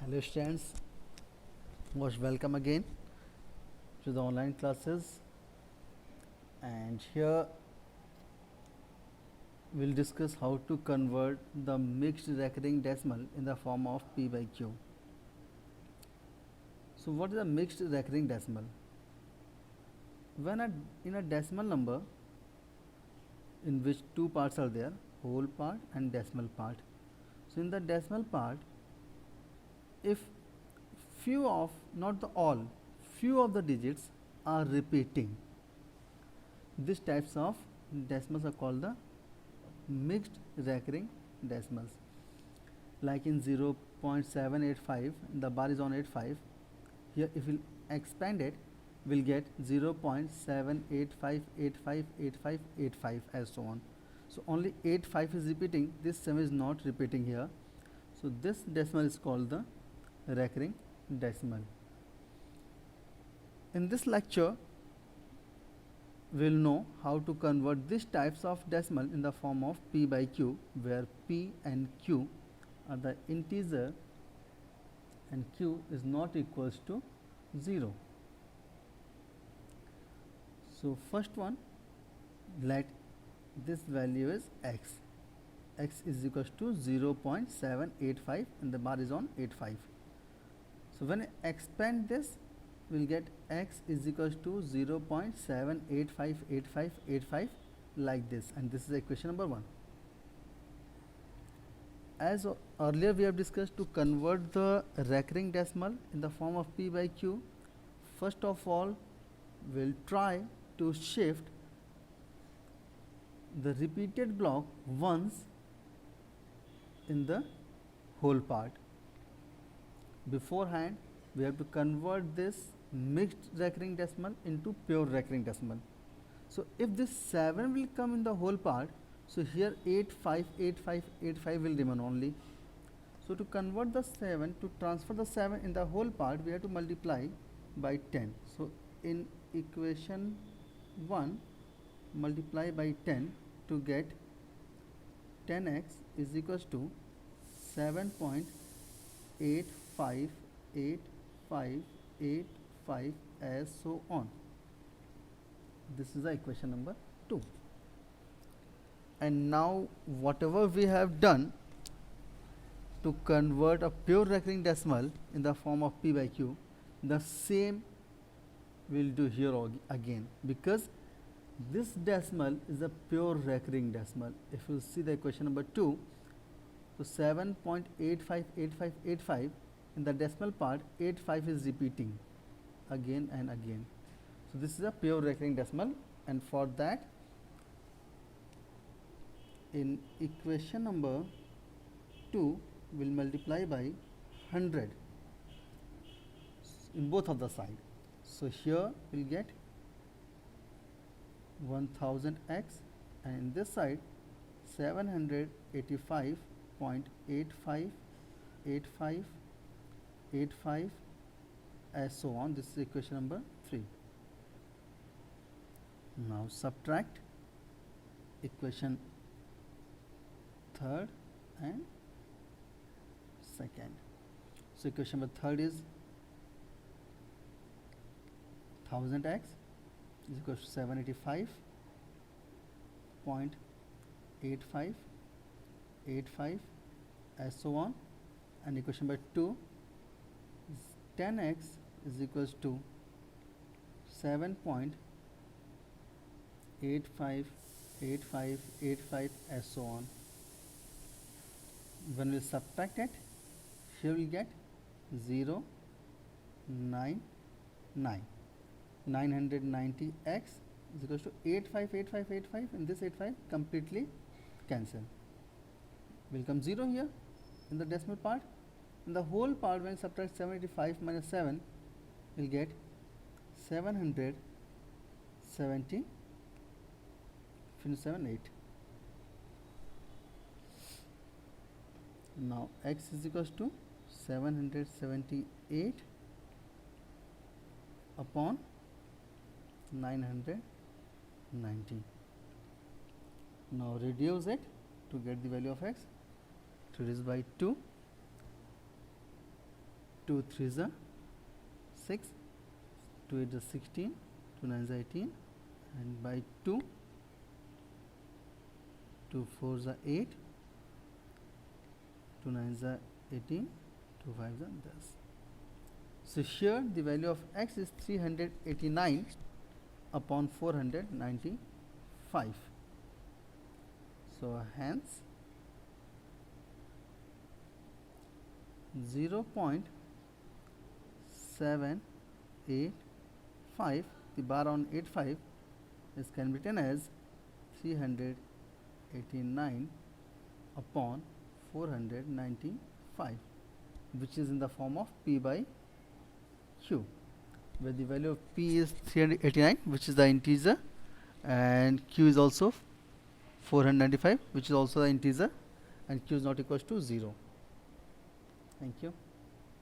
Hello students, most welcome again to the online classes, and here we'll discuss how to convert the mixed recurring decimal in the form of p by q. So what is a mixed recurring decimal? When in a decimal number in which two parts are there, whole part and decimal part. So in the decimal part, if few of, not the all, few of the digits are repeating, these types of decimals are called the mixed recurring decimals. Like in 0.785, the bar is on 85. Here if we'll expand it, we'll get 0.785858585 as so on. So only 85 is repeating, this 7 is not repeating here. So this decimal is called the recurring decimal. In this lecture, we'll know how to convert these types of decimal in the form of p by q, where p and q are the integer and q is not equals to 0. So first one, let this value is x. X is equals to 0.785 and the bar is on 85. So when I expand this, we'll get x is equals to 0.7858585 like this, and this is equation number 1. As earlier we have discussed, to convert the recurring decimal in the form of p by q, first of all we'll try to shift the repeated block once in the whole part. Beforehand, we have to convert this mixed recurring decimal into pure recurring decimal. So if this 7 will come in the whole part, so here 858585 will remain only. So to convert the 7, to transfer the 7 in the whole part, we have to multiply by 10. So in equation 1, multiply by 10 to get 10x is equals to 7.858585 as so on. This is the equation number 2. And now whatever we have done to convert a pure recurring decimal in the form of p by q, the same we'll do here again, because this decimal is a pure recurring decimal. If you see the equation number 2, so 7.858585 in the decimal part, 85 is repeating again and again. So this is a pure recurring decimal, and for that, in equation number 2, we'll multiply by 100 in both of the sides. So here we'll get 1000x, and in this side 785.858585 as so on. This is equation number 3. Now subtract equation 3rd and 2nd. So equation number 3rd is 1000x is equal to 785.8585 as so on, and equation number 2 is 10x is equals to 7.858585 as so on. When we subtract it, here we get 990x is equals to 858585, and this 85 completely cancel. Will come 0 here in the decimal part. In the whole part, when you subtract 785 minus 7, we'll get 770, 78. Now x is equals to 778 upon 990. Now reduce it to get the value of x. Reduce by 2 2 3 is 6, 2 8 is 16, 2 9 is 18, and by 2, 2 4 is 8, 2 9 is 18, 2 5 is 10. So here the value of x is 389 upon 495. So hence 0.785, the bar on 85 is can be written as 389 upon 495, which is in the form of p by q, where the value of p is 389, which is the integer, and q is also 495, which is also the integer, and q is not equals to 0. Thank you.